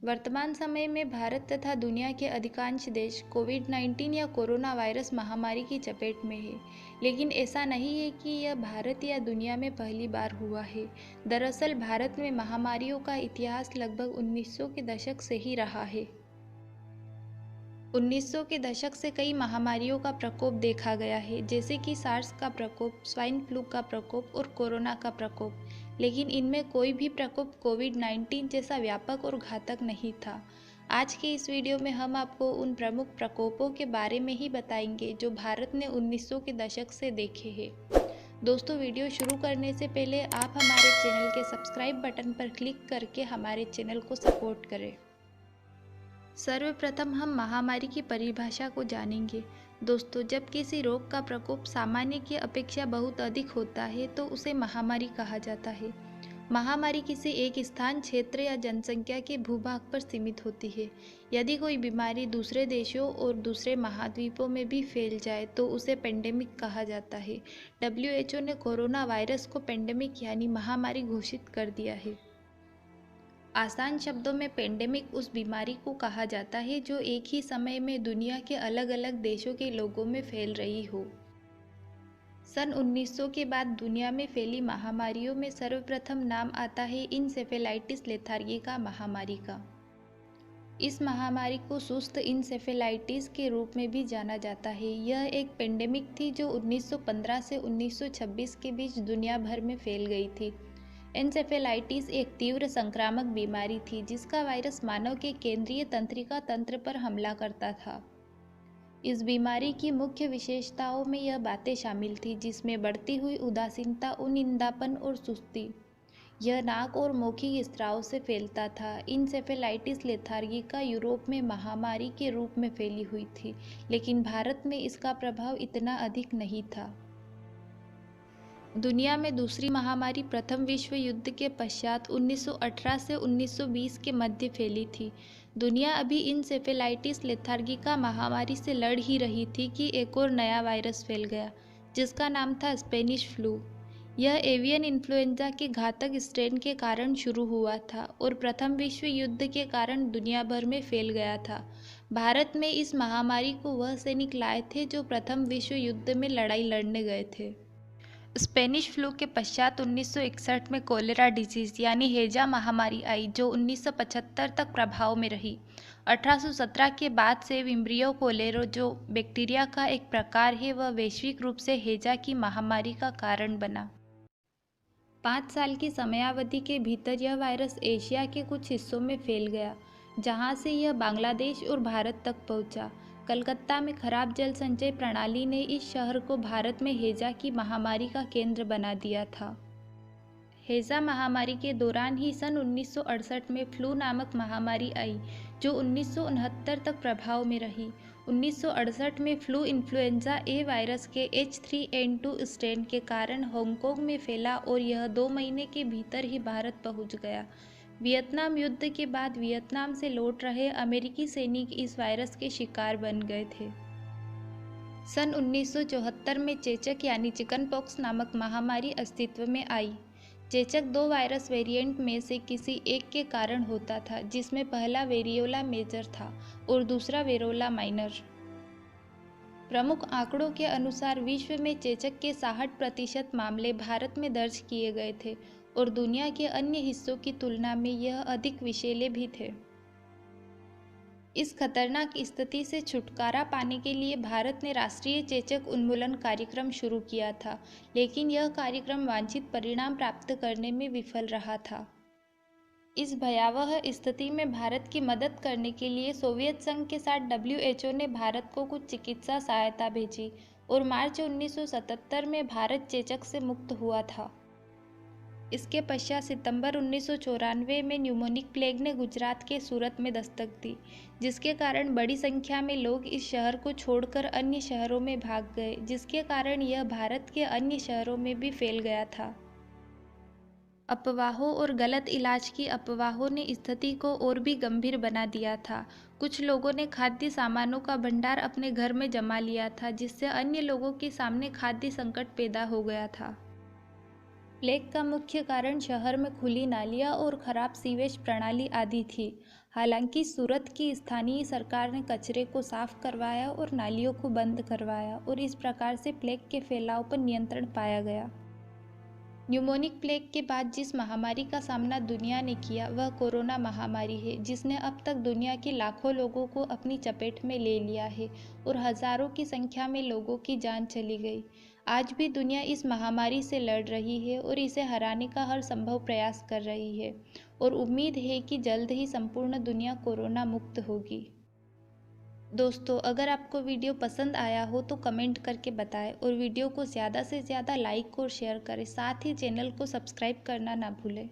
वर्तमान समय में भारत तथा दुनिया के अधिकांश देश कोविड-19 या कोरोना वायरस महामारी की चपेट में है। लेकिन ऐसा नहीं है कि यह भारत या दुनिया में पहली बार हुआ है। दरअसल भारत में महामारियों का इतिहास लगभग 1900 के दशक से ही रहा है। 1900 के दशक से कई महामारियों का प्रकोप देखा गया है, जैसे कि सार्स का प्रकोप, स्वाइन फ्लू का प्रकोप और कोरोना का प्रकोप। लेकिन इनमें कोई भी प्रकोप कोविड-19 जैसा व्यापक और घातक नहीं था। आज के इस वीडियो में हम आपको उन प्रमुख प्रकोपों के बारे में ही बताएंगे जो भारत ने 1900 के दशक से देखे हैं। दोस्तों, वीडियो शुरू करने से पहले आप हमारे चैनल के सब्सक्राइब बटन पर क्लिक करके हमारे चैनल को सपोर्ट करें। सर्वप्रथम हम महामारी की परिभाषा को जानेंगे। दोस्तों, जब किसी रोग का प्रकोप सामान्य की अपेक्षा बहुत अधिक होता है तो उसे महामारी कहा जाता है। महामारी किसी एक स्थान, क्षेत्र या जनसंख्या के भूभाग पर सीमित होती है। यदि कोई बीमारी दूसरे देशों और दूसरे महाद्वीपों में भी फैल जाए तो उसे पेंडेमिक कहा जाता है। WHO ने कोरोना वायरस को पेंडेमिक यानी महामारी घोषित कर दिया है। आसान शब्दों में पेंडेमिक उस बीमारी को कहा जाता है जो एक ही समय में दुनिया के अलग अलग देशों के लोगों में फैल रही हो। सन 1900 के बाद दुनिया में फैली महामारियों में सर्वप्रथम नाम आता है इंसेफेलाइटिस लेथार्गिका महामारी का। इस महामारी को सुस्त इंसेफेलाइटिस के रूप में भी जाना जाता है। यह एक पेंडेमिक थी जो 1915 से 1926 के बीच दुनिया भर में फैल गई थी। एन्सेफेलाइटिस एक तीव्र संक्रामक बीमारी थी जिसका वायरस मानव के केंद्रीय तंत्रिका तंत्र पर हमला करता था। इस बीमारी की मुख्य विशेषताओं में यह बातें शामिल थी, जिसमें बढ़ती हुई उदासीनता, उनिंदापन और सुस्ती। यह नाक और मौखिक स्राव से फैलता था। इंसेफेलाइटिस लेथार्गिका यूरोप में महामारी के रूप में फैली हुई थी, लेकिन भारत में इसका प्रभाव इतना अधिक नहीं था। दुनिया में दूसरी महामारी प्रथम विश्व युद्ध के पश्चात 1918 से 1920 के मध्य फैली थी। दुनिया अभी इंसेफेलाइटिस लेथार्गिका महामारी से लड़ ही रही थी कि एक और नया वायरस फैल गया, जिसका नाम था स्पेनिश फ्लू। यह एवियन इन्फ्लुएंजा के घातक स्ट्रेन के कारण शुरू हुआ था और प्रथम विश्व युद्ध के कारण दुनिया भर में फैल गया था। भारत में इस महामारी को वह सैनिक लाए थे जो प्रथम विश्व युद्ध में लड़ाई लड़ने गए थे। स्पेनिश फ्लू के पश्चात 1961 में कोलेरा डिजीज यानी हैजा महामारी आई, जो 1975 तक प्रभाव में रही। 1817 के बाद से विम्ब्रियो कोलेरो, जो बैक्टीरिया का एक प्रकार है, वह वैश्विक रूप से हैजा की महामारी का कारण बना। 5 साल की समयावधि के भीतर यह वायरस एशिया के कुछ हिस्सों में फैल गया, जहां से यह बांग्लादेश और भारत तक पहुंचा। कलकत्ता में खराब जल संचय प्रणाली ने इस शहर को भारत में हैजा की महामारी का केंद्र बना दिया था। हैजा महामारी के दौरान ही सन 1968 में फ्लू नामक महामारी आई, जो 1969 तक प्रभाव में रही। 1968 में फ्लू इन्फ्लुएंजा ए वायरस के H3N2 स्ट्रेन के कारण हांगकांग में फैला और यह 2 महीने के भीतर ही भारत पहुंच गया। वियतनाम युद्ध के बाद वियतनाम से लौट रहे अमेरिकी सैनिक इस वायरस के शिकार बन गए थे। सन 1974 में चेचक यानी चिकनपॉक्स नामक महामारी अस्तित्व में आई। चेचक 2 वायरस वेरिएंट में से किसी एक के कारण होता था, जिसमें पहला वेरियोला मेजर था और दूसरा वेरोला माइनर। प्रमुख आंकड़ों के अनुसार विश्व में चेचक के 60% मामले भारत में दर्ज किए गए थे और दुनिया के अन्य हिस्सों की तुलना में यह अधिक विषैले भी थे। इस खतरनाक स्थिति से छुटकारा पाने के लिए भारत ने राष्ट्रीय चेचक उन्मूलन कार्यक्रम शुरू किया था, लेकिन यह कार्यक्रम वांछित परिणाम प्राप्त करने में विफल रहा था। इस भयावह स्थिति में भारत की मदद करने के लिए सोवियत संघ के साथ WHO ने भारत को कुछ चिकित्सा सहायता भेजी और मार्च 1977 में भारत चेचक से मुक्त हुआ था। इसके पश्चात सितंबर 1994 में न्यूमोनिक प्लेग ने गुजरात के सूरत में दस्तक दी, जिसके कारण बड़ी संख्या में लोग इस शहर को छोड़कर अन्य शहरों में भाग गए, जिसके कारण यह भारत के अन्य शहरों में भी फैल गया था। अफवाहों और गलत इलाज की अफवाहों ने स्थिति को और भी गंभीर बना दिया था। कुछ लोगों ने खाद्य सामानों का भंडार अपने घर में जमा लिया था, जिससे अन्य लोगों के सामने खाद्य संकट पैदा हो गया था। प्लेग का मुख्य कारण शहर में खुली नालियां और खराब सीवेज प्रणाली आदि थी। हालांकि सूरत की स्थानीय सरकार ने कचरे को साफ करवाया और नालियों को बंद करवाया और इस प्रकार से प्लेग के फैलाव पर नियंत्रण पाया गया। न्यूमोनिक प्लेग के बाद जिस महामारी का सामना दुनिया ने किया वह कोरोना महामारी है, जिसने अब तक दुनिया के लाखों लोगों को अपनी चपेट में ले लिया है और हजारों की संख्या में लोगों की जान चली गई। आज भी दुनिया इस महामारी से लड़ रही है और इसे हराने का हर संभव प्रयास कर रही है और उम्मीद है कि जल्द ही संपूर्ण दुनिया कोरोना मुक्त होगी। दोस्तों, अगर आपको वीडियो पसंद आया हो तो कमेंट करके बताएं और वीडियो को ज़्यादा से ज़्यादा लाइक और शेयर करें। साथ ही चैनल को सब्सक्राइब करना ना भूलें।